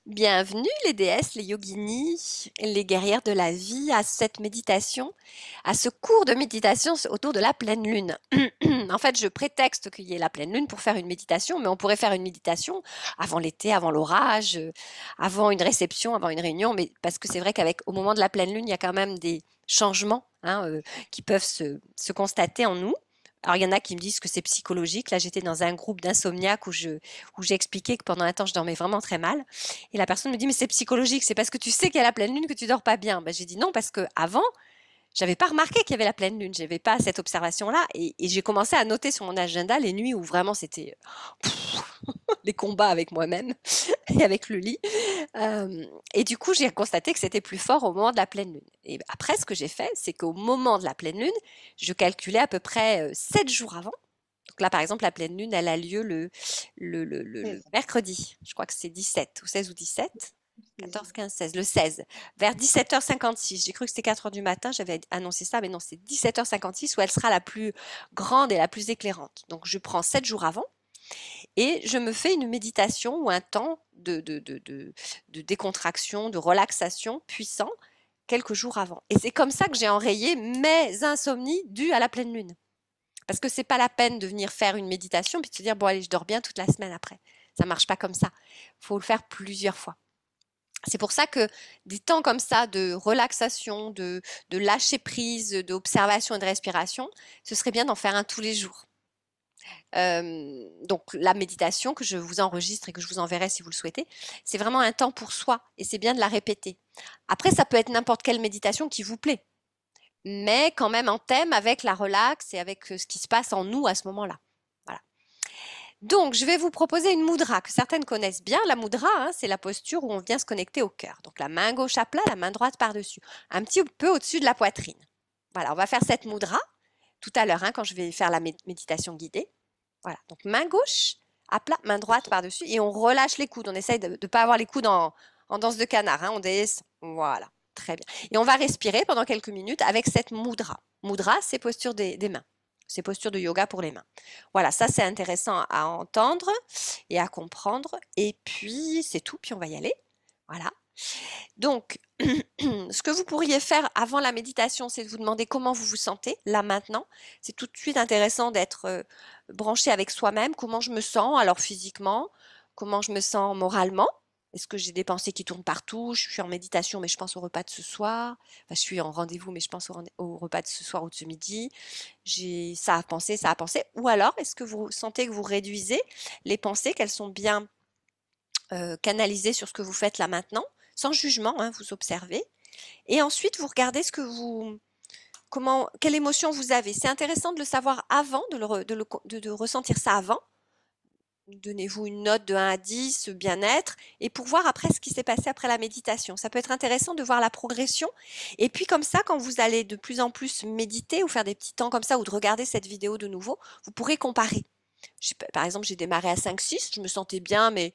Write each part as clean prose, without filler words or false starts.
Bienvenue les déesses, les yoginis, les guerrières de la vie à cette méditation, à ce cours de méditation autour de la pleine lune. En fait, je prétexte qu'il y ait la pleine lune pour faire une méditation, mais on pourrait faire une méditation avant l'été, avant l'orage, avant une réception, avant une réunion, mais parce que c'est vrai qu'avec au moment de la pleine lune, il y a quand même des changements qui peuvent se constater en nous. Alors, il y en a qui me disent que c'est psychologique. Là, j'étais dans un groupe d'insomniaques où j'ai expliqué que pendant un temps, je dormais vraiment très mal. Et la personne me dit, mais c'est psychologique, c'est parce que tu sais qu'il y a la pleine lune que tu dors pas bien. Ben, j'ai dit non, parce que avant, j'avais pas remarqué qu'il y avait la pleine lune, j'avais pas cette observation-là. Et j'ai commencé à noter sur mon agenda les nuits où vraiment c'était les combats avec moi-même et avec le lit. Et du coup, j'ai constaté que c'était plus fort au moment de la pleine lune. Et après, ce que j'ai fait, c'est qu'au moment de la pleine lune, je calculais à peu près 7 jours avant. Donc là, par exemple, la pleine lune, elle a lieu le 16, mercredi. Je crois que c'est 17 ou 16 ou 17. 16, 14, 15, 16. Le 16. Vers 17h56. J'ai cru que c'était 4 heures du matin. J'avais annoncé ça, mais non, c'est 17h56 où elle sera la plus grande et la plus éclairante. Donc, je prends 7 jours avant et je me fais une méditation ou un temps de décontraction, de relaxation puissant quelques jours avant. Et c'est comme ça que j'ai enrayé mes insomnies dues à la pleine lune. Parce que c'est pas la peine de venir faire une méditation puis de se dire bon allez je dors bien toute la semaine après. Ça marche pas comme ça. Il faut le faire plusieurs fois. C'est pour ça que des temps comme ça de relaxation, de lâcher prise, d'observation et de respiration, ce serait bien d'en faire un tous les jours. Donc la méditation que je vous enregistre et que je vous enverrai si vous le souhaitez, c'est vraiment un temps pour soi et c'est bien de la répéter. Après, ça peut être n'importe quelle méditation qui vous plaît, mais quand même en thème avec la relax et avec ce qui se passe en nous à ce moment-là. Voilà. Donc, je vais vous proposer une mudra que certaines connaissent bien. La mudra, hein, c'est la posture où on vient se connecter au cœur. Donc, la main gauche à plat, la main droite par-dessus, un petit peu au-dessus de la poitrine. Voilà, on va faire cette mudra tout à l'heure hein, quand je vais faire la méditation guidée. Voilà, donc main gauche à plat, main droite par-dessus et on relâche les coudes. On essaye de ne pas avoir les coudes en danse de canard. Hein, on descend. Voilà, très bien. Et on va respirer pendant quelques minutes avec cette mudra. Mudra, c'est posture des mains. C'est posture de yoga pour les mains. Voilà, ça c'est intéressant à entendre et à comprendre. Et puis c'est tout, puis on va y aller. Voilà. Donc, ce que vous pourriez faire avant la méditation, c'est de vous demander comment vous vous sentez, là maintenant. C'est tout de suite intéressant d'être branché avec soi-même. Comment je me sens, alors physiquement, comment je me sens moralement. Est-ce que j'ai des pensées qui tournent partout? Je suis en méditation, mais je pense au repas de ce soir. Enfin, je suis en rendez-vous, mais je pense au repas de ce soir ou de ce midi. J'ai ça à penser, ça à penser. Ou alors, est-ce que vous sentez que vous réduisez les pensées, qu'elles sont bien canalisées sur ce que vous faites là maintenant, sans jugement, hein, vous observez. Et ensuite, vous regardez quelle émotion vous avez. C'est intéressant de le savoir avant, de ressentir ça avant. Donnez-vous une note de 1 à 10, bien-être, et pour voir après ce qui s'est passé après la méditation. Ça peut être intéressant de voir la progression. Et puis comme ça, quand vous allez de plus en plus méditer ou faire des petits temps comme ça, ou de regarder cette vidéo de nouveau, vous pourrez comparer. Par exemple, j'ai démarré à 5-6, je me sentais bien, mais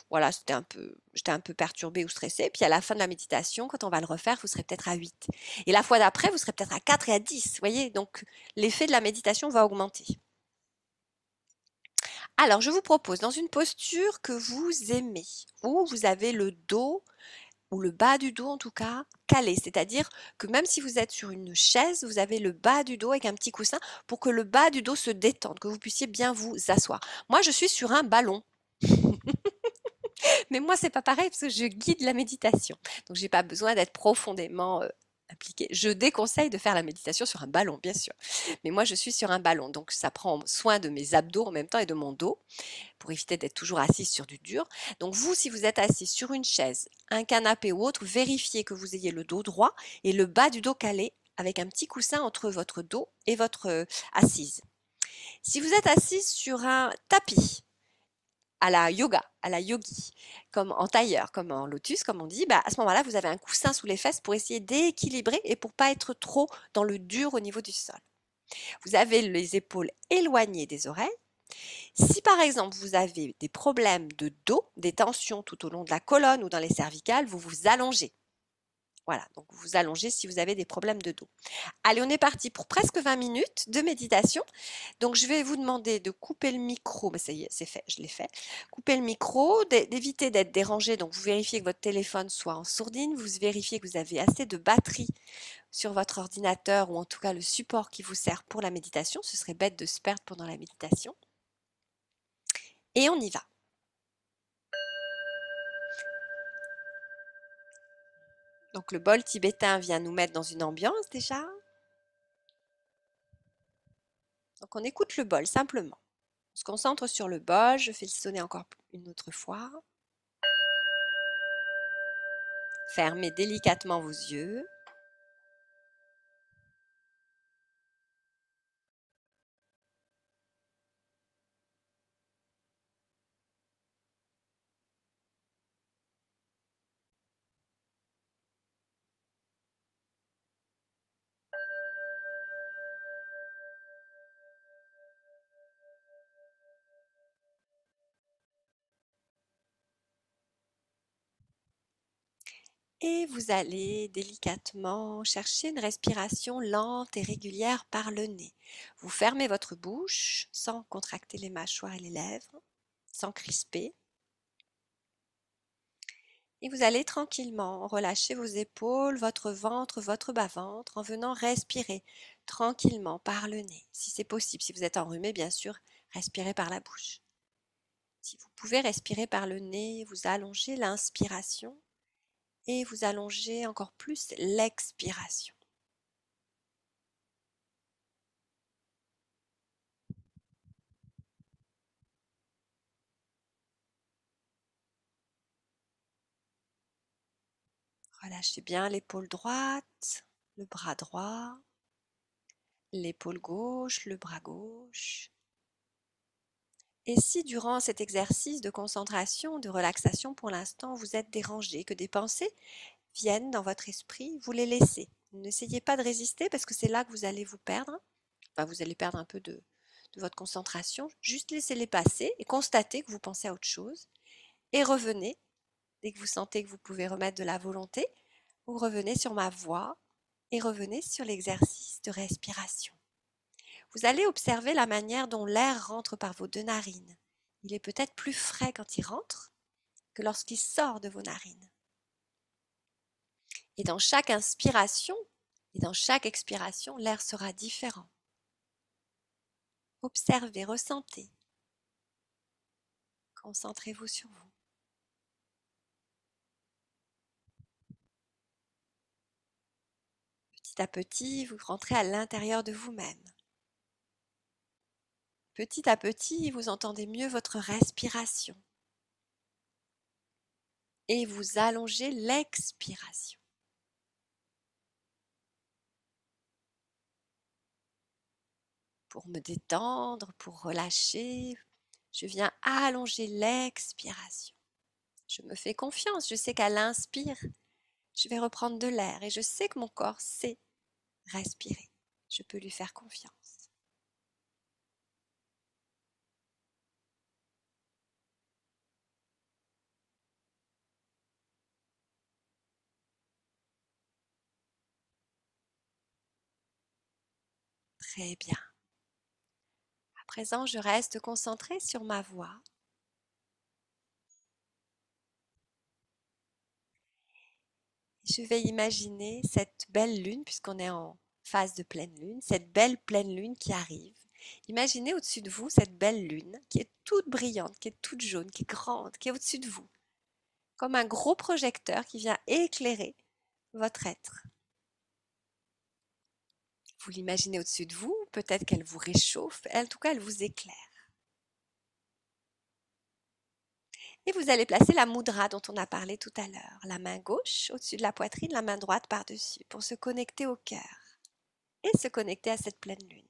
voilà, j'étais un peu perturbée ou stressée. Puis à la fin de la méditation, quand on va le refaire, vous serez peut-être à 8. Et la fois d'après, vous serez peut-être à 4 et à 10. Vous voyez, donc l'effet de la méditation va augmenter. Alors, je vous propose dans une posture que vous aimez, où vous avez le dos ou le bas du dos en tout cas calé, c'est-à-dire que même si vous êtes sur une chaise, vous avez le bas du dos avec un petit coussin pour que le bas du dos se détende, que vous puissiez bien vous asseoir. Moi, je suis sur un ballon. Mais moi, c'est pas pareil parce que je guide la méditation. Donc, j'ai pas besoin d'être profondément impliquée. Je déconseille de faire la méditation sur un ballon, bien sûr. Mais moi, je suis sur un ballon. Donc, ça prend soin de mes abdos en même temps et de mon dos pour éviter d'être toujours assise sur du dur. Donc, vous, si vous êtes assis sur une chaise, un canapé ou autre, vérifiez que vous ayez le dos droit et le bas du dos calé avec un petit coussin entre votre dos et votre assise. Si vous êtes assise sur un tapis, à la yoga, à la yogi, comme en tailleur, comme en lotus, comme on dit, bah, à ce moment-là, vous avez un coussin sous les fesses pour essayer d'équilibrer et pour pas être trop dans le dur au niveau du sol. Vous avez les épaules éloignées des oreilles. Si par exemple vous avez des problèmes de dos, des tensions tout au long de la colonne ou dans les cervicales, vous vous allongez. Voilà, donc vous allongez si vous avez des problèmes de dos. Allez, on est parti pour presque 20 minutes de méditation. Donc, je vais vous demander de couper le micro. Mais ça y est, c'est fait, je l'ai fait. Couper le micro, d'éviter d'être dérangé. Donc, vous vérifiez que votre téléphone soit en sourdine. Vous vérifiez que vous avez assez de batterie sur votre ordinateur ou en tout cas le support qui vous sert pour la méditation. Ce serait bête de se perdre pendant la méditation. Et on y va. Donc, le bol tibétain vient nous mettre dans une ambiance déjà. Donc, on écoute le bol simplement. On se concentre sur le bol. Je fais le sonner encore une autre fois. Fermez délicatement vos yeux. Et vous allez délicatement chercher une respiration lente et régulière par le nez. Vous fermez votre bouche sans contracter les mâchoires et les lèvres, sans crisper. Et vous allez tranquillement relâcher vos épaules, votre ventre, votre bas-ventre en venant respirer tranquillement par le nez. Si c'est possible, si vous êtes enrhumé, bien sûr, respirez par la bouche. Si vous pouvez respirer par le nez, vous allongez l'inspiration et vous allongez encore plus l'expiration. Relâchez bien l'épaule droite, le bras droit, l'épaule gauche, le bras gauche. Et si durant cet exercice de concentration, de relaxation pour l'instant, vous êtes dérangé, que des pensées viennent dans votre esprit, vous les laissez. N'essayez pas de résister parce que c'est là que vous allez vous perdre. Enfin, vous allez perdre un peu de votre concentration. Juste laissez-les passer et constatez que vous pensez à autre chose. Et revenez, dès que vous sentez que vous pouvez remettre de la volonté, vous revenez sur ma voix et revenez sur l'exercice de respiration. Vous allez observer la manière dont l'air rentre par vos deux narines. Il est peut-être plus frais quand il rentre que lorsqu'il sort de vos narines. Et dans chaque inspiration et dans chaque expiration, l'air sera différent. Observez, ressentez. Concentrez-vous sur vous. Petit à petit, vous rentrez à l'intérieur de vous-même. Petit à petit, vous entendez mieux votre respiration. Et vous allongez l'expiration. Pour me détendre, pour relâcher, je viens allonger l'expiration. Je me fais confiance, je sais qu'à l'inspire, je vais reprendre de l'air et je sais que mon corps sait respirer. Je peux lui faire confiance. Très bien. À présent, je reste concentrée sur ma voix. Je vais imaginer cette belle lune, puisqu'on est en phase de pleine lune, cette belle pleine lune qui arrive. Imaginez au-dessus de vous cette belle lune qui est toute brillante, qui est toute jaune, qui est grande, qui est au-dessus de vous, comme un gros projecteur qui vient éclairer votre être. Vous l'imaginez au-dessus de vous, peut-être qu'elle vous réchauffe, en tout cas elle vous éclaire. Et vous allez placer la mudra dont on a parlé tout à l'heure, la main gauche au-dessus de la poitrine, la main droite par-dessus, pour se connecter au cœur et se connecter à cette pleine lune.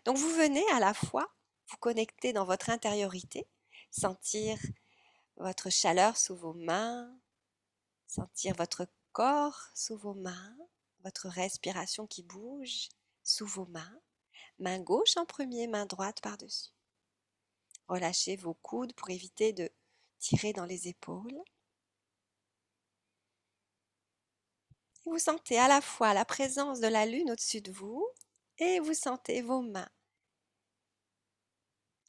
Donc vous venez à la fois vous connecter dans votre intériorité, sentir votre chaleur sous vos mains, sentir votre corps sous vos mains, votre respiration qui bouge sous vos mains, main gauche en premier, main droite par-dessus. Relâchez vos coudes pour éviter de tirer dans les épaules. Vous sentez à la fois la présence de la lune au-dessus de vous et vous sentez vos mains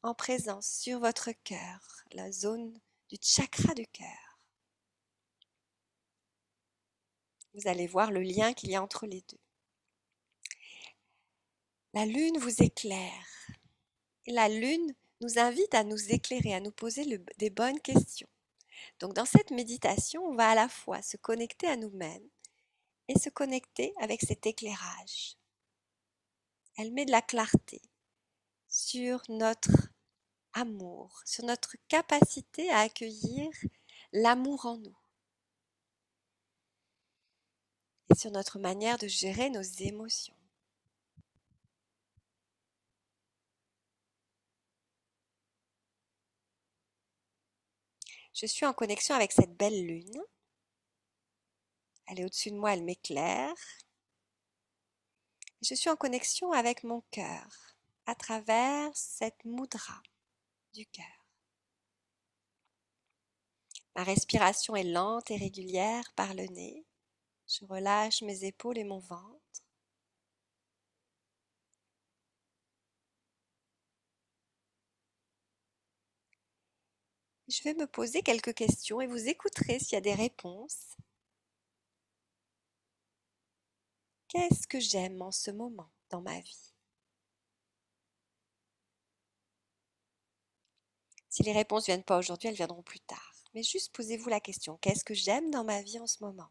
en présence sur votre cœur, la zone du chakra du cœur. Vous allez voir le lien qu'il y a entre les deux. La lune vous éclaire. Et la lune nous invite à nous éclairer, à nous poser des bonnes questions. Donc dans cette méditation, on va à la fois se connecter à nous-mêmes et se connecter avec cet éclairage. Elle met de la clarté sur notre amour, sur notre capacité à accueillir l'amour en nous et sur notre manière de gérer nos émotions. Je suis en connexion avec cette belle lune. Elle est au-dessus de moi, elle m'éclaire. Je suis en connexion avec mon cœur à travers cette mudra du cœur. Ma respiration est lente et régulière par le nez. Je relâche mes épaules et mon ventre. Je vais me poser quelques questions et vous écouterez s'il y a des réponses. Qu'est-ce que j'aime en ce moment dans ma vie? Si les réponses ne viennent pas aujourd'hui, elles viendront plus tard. Mais juste posez-vous la question, qu'est-ce que j'aime dans ma vie en ce moment?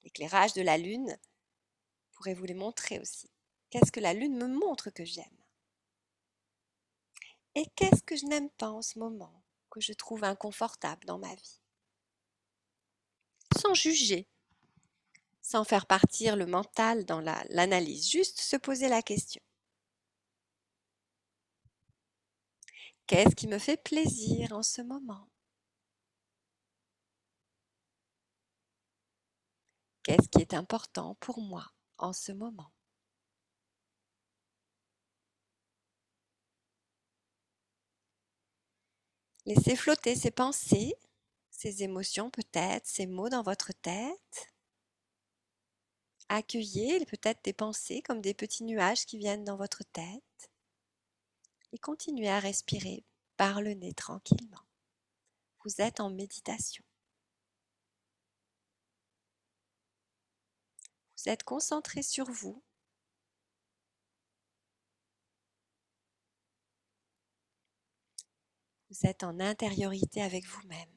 L'éclairage de la lune pourrait vous les montrer aussi. Qu'est-ce que la lune me montre que j'aime? Et qu'est-ce que je n'aime pas en ce moment, que je trouve inconfortable dans ma vie? Sans juger, sans faire partir le mental dans l'analyse, juste se poser la question. Qu'est-ce qui me fait plaisir en ce moment? Qu'est-ce qui est important pour moi en ce moment? Laissez flotter ces pensées, ces émotions peut-être, ces mots dans votre tête. Accueillez peut-être des pensées comme des petits nuages qui viennent dans votre tête. Et continuez à respirer par le nez tranquillement. Vous êtes en méditation. Vous êtes concentré sur vous. Vous êtes en intériorité avec vous-même.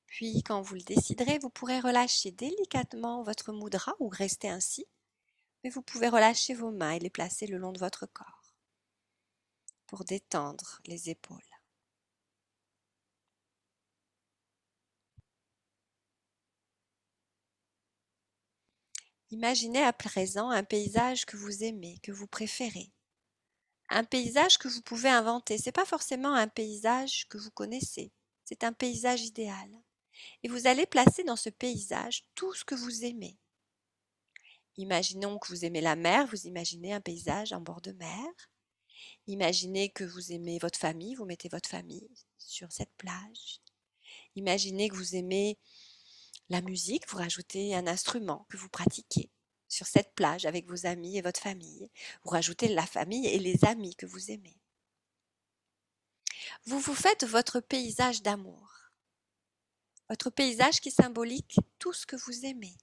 Puis, quand vous le déciderez, vous pourrez relâcher délicatement votre mudra ou rester ainsi. Mais vous pouvez relâcher vos mains et les placer le long de votre corps pour détendre les épaules. Imaginez à présent un paysage que vous aimez, que vous préférez. Un paysage que vous pouvez inventer. Ce n'est pas forcément un paysage que vous connaissez. C'est un paysage idéal. Et vous allez placer dans ce paysage tout ce que vous aimez. Imaginons que vous aimez la mer, vous imaginez un paysage en bord de mer. Imaginez que vous aimez votre famille, vous mettez votre famille sur cette plage. Imaginez que vous aimez la musique, vous rajoutez un instrument que vous pratiquez sur cette plage avec vos amis et votre famille. Vous rajoutez la famille et les amis que vous aimez. Vous vous faites votre paysage d'amour. Votre paysage qui symbolise tout ce que vous aimez.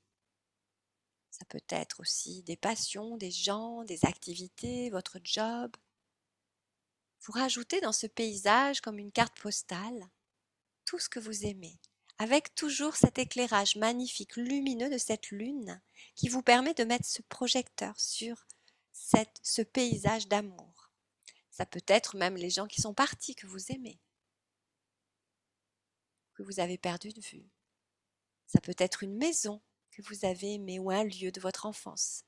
Ça peut être aussi des passions, des gens, des activités, votre job. Vous rajoutez dans ce paysage comme une carte postale tout ce que vous aimez, avec toujours cet éclairage magnifique, lumineux de cette lune qui vous permet de mettre ce projecteur sur ce paysage d'amour. Ça peut être même les gens qui sont partis que vous aimez, que vous avez perdu de vue. Ça peut être une maison que vous avez aimée ou un lieu de votre enfance.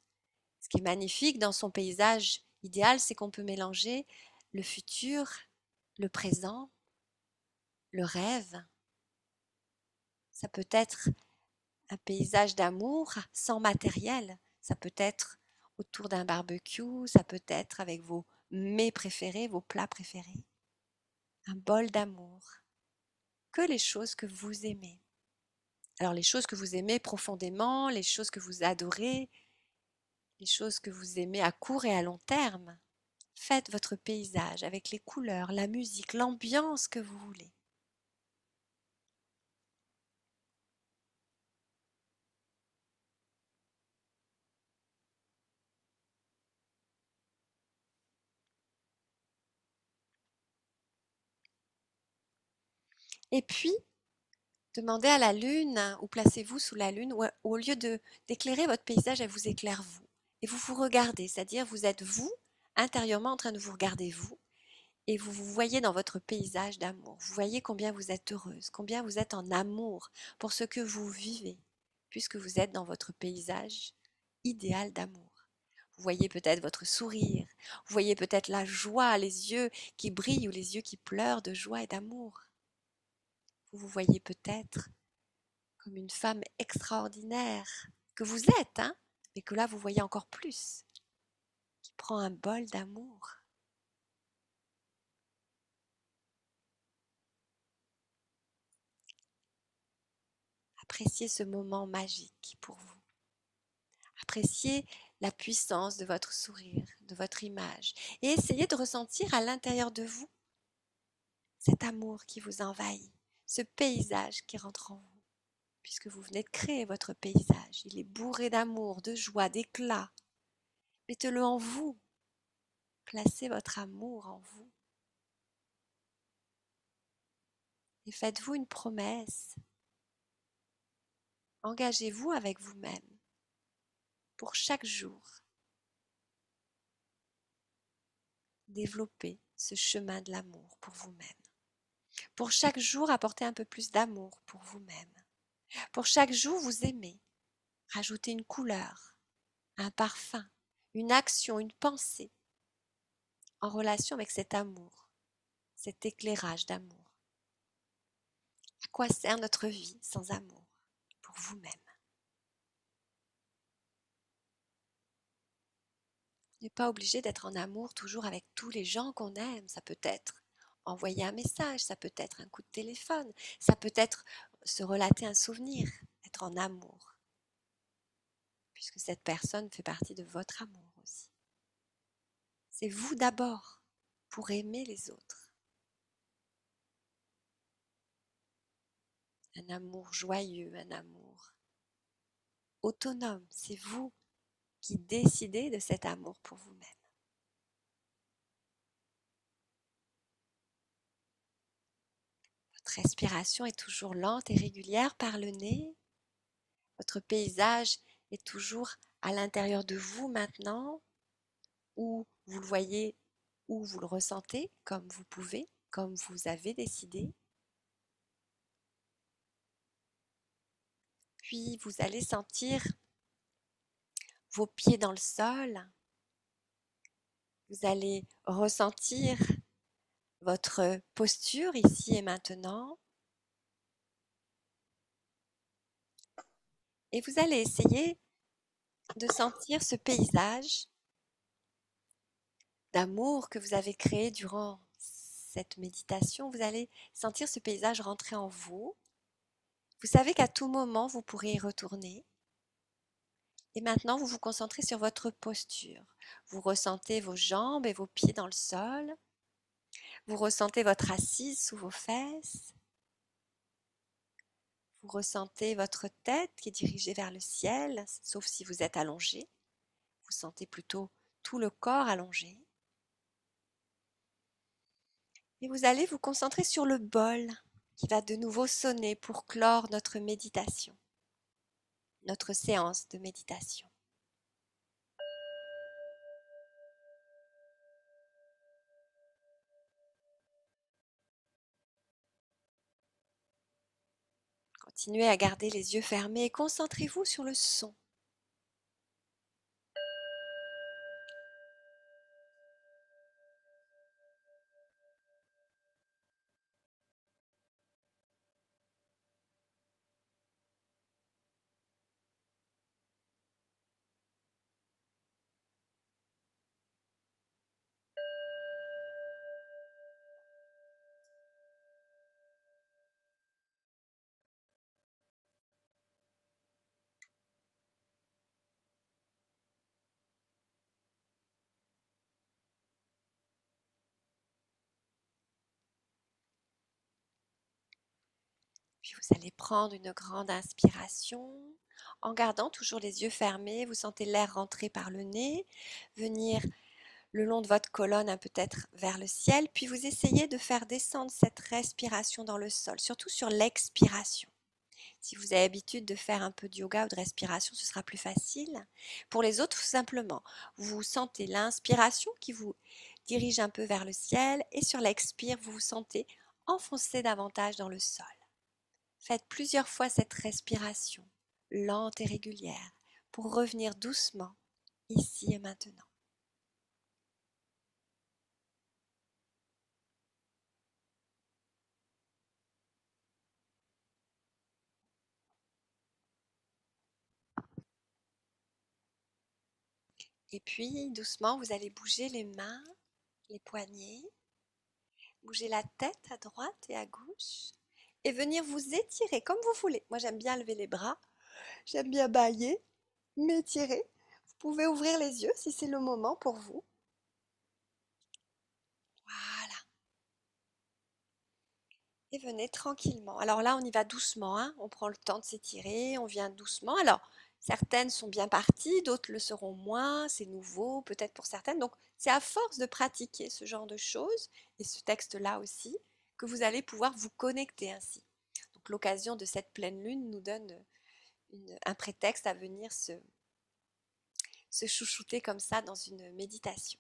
Ce qui est magnifique dans son paysage idéal, c'est qu'on peut mélanger le futur, le présent, le rêve. Ça peut être un paysage d'amour sans matériel. Ça peut être autour d'un barbecue, ça peut être avec vos mets préférés, vos plats préférés. Un bol d'amour que les choses que vous aimez. Alors les choses que vous aimez profondément, les choses que vous adorez, les choses que vous aimez à court et à long terme. Faites votre paysage avec les couleurs, la musique, l'ambiance que vous voulez. Et puis, demandez à la lune, ou placez-vous sous la lune, ou au lieu d'éclairer votre paysage, elle vous éclaire vous. Et vous vous regardez, c'est-à-dire vous êtes vous, intérieurement en train de vous regarder vous, et vous vous voyez dans votre paysage d'amour. Vous voyez combien vous êtes heureuse, combien vous êtes en amour pour ce que vous vivez, puisque vous êtes dans votre paysage idéal d'amour. Vous voyez peut-être votre sourire, vous voyez peut-être la joie, les yeux qui brillent ou les yeux qui pleurent de joie et d'amour. Vous vous voyez peut-être comme une femme extraordinaire que vous êtes, hein, mais que là vous voyez encore plus, qui prend un bol d'amour. Appréciez ce moment magique pour vous. Appréciez la puissance de votre sourire, de votre image, et essayez de ressentir à l'intérieur de vous cet amour qui vous envahit, ce paysage qui rentre en vous, puisque vous venez de créer votre paysage. Il est bourré d'amour, de joie, d'éclat. Mettez-le en vous. Placez votre amour en vous. Et faites-vous une promesse. Engagez-vous avec vous-même pour chaque jour. Développer ce chemin de l'amour pour vous-même. Pour chaque jour, apporter un peu plus d'amour pour vous-même. Pour chaque jour, vous aimez. Rajoutez une couleur, un parfum, une action, une pensée en relation avec cet amour, cet éclairage d'amour. À quoi sert notre vie sans amour pour vous-même? On n'est pas obligé d'être en amour toujours avec tous les gens qu'on aime. Ça peut être envoyer un message, ça peut être un coup de téléphone, ça peut être se relater un souvenir, être en amour, puisque cette personne fait partie de votre amour aussi. C'est vous d'abord pour aimer les autres. Un amour joyeux, un amour autonome. C'est vous qui décidez de cet amour pour vous-même. Votre respiration est toujours lente et régulière par le nez. Votre paysage est toujours à l'intérieur de vous maintenant, où vous le voyez, où vous le ressentez, comme vous pouvez, comme vous avez décidé. Puis vous allez sentir vos pieds dans le sol. Vous allez ressentir votre posture ici et maintenant. Et vous allez essayer de sentir ce paysage d'amour que vous avez créé durant cette méditation. Vous allez sentir ce paysage rentrer en vous. Vous savez qu'à tout moment, vous pourrez y retourner. Et maintenant, vous vous concentrez sur votre posture. Vous ressentez vos jambes et vos pieds dans le sol. Vous ressentez votre assise sous vos fesses. Vous ressentez votre tête qui est dirigée vers le ciel, sauf si vous êtes allongé. Vous sentez plutôt tout le corps allongé. Et vous allez vous concentrer sur le bol qui va de nouveau sonner pour clore notre méditation, notre séance de méditation. Continuez à garder les yeux fermés et concentrez-vous sur le son. Puis vous allez prendre une grande inspiration en gardant toujours les yeux fermés. Vous sentez l'air rentrer par le nez, venir le long de votre colonne, peut-être vers le ciel. Puis vous essayez de faire descendre cette respiration dans le sol, surtout sur l'expiration. Si vous avez l'habitude de faire un peu de yoga ou de respiration, ce sera plus facile. Pour les autres, simplement, vous sentez l'inspiration qui vous dirige un peu vers le ciel et sur l'expire, vous vous sentez enfoncer davantage dans le sol. Faites plusieurs fois cette respiration, lente et régulière, pour revenir doucement, ici et maintenant. Et puis, doucement, vous allez bouger les mains, les poignets, bouger la tête à droite et à gauche, et venir vous étirer comme vous voulez. Moi, j'aime bien lever les bras, j'aime bien bâiller, m'étirer. Vous pouvez ouvrir les yeux si c'est le moment pour vous. Voilà. Et venez tranquillement. Alors là, on y va doucement, hein. On prend le temps de s'étirer, on vient doucement. Alors, certaines sont bien parties, d'autres le seront moins, c'est nouveau peut-être pour certaines. Donc, c'est à force de pratiquer ce genre de choses, et ce texte-là aussi, que vous allez pouvoir vous connecter ainsi. Donc, l'occasion de cette pleine lune nous donne un prétexte à venir se chouchouter comme ça dans une méditation.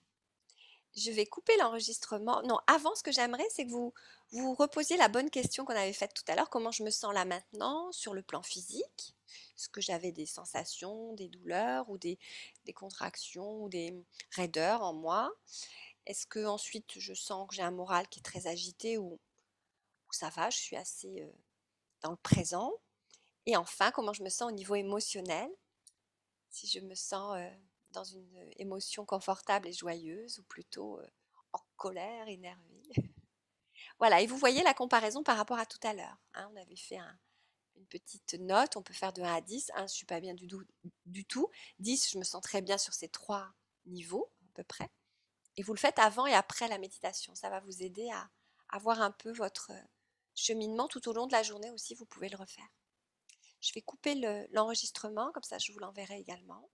Je vais couper l'enregistrement. Non, avant, ce que j'aimerais, c'est que vous reposiez la bonne question qu'on avait faite tout à l'heure. Comment je me sens là maintenant sur le plan physique? Est-ce que j'avais des sensations, des douleurs ou des contractions ou des raideurs en moi? Est-ce que ensuite je sens que j'ai un moral qui est très agité ou ça va, je suis assez dans le présent? Et enfin, comment je me sens au niveau émotionnel? Si je me sens dans une émotion confortable et joyeuse ou plutôt en colère, énervée. Voilà, et vous voyez la comparaison par rapport à tout à l'heure, hein. On avait fait une petite note, on peut faire de 1 à 10. 1, je ne suis pas bien du tout. 10, je me sens très bien sur ces 3 niveaux à peu près. Et vous le faites avant et après la méditation. Ça va vous aider à voir un peu votre cheminement tout au long de la journée aussi, vous pouvez le refaire. Je vais couper l'enregistrement, comme ça je vous l'enverrai également.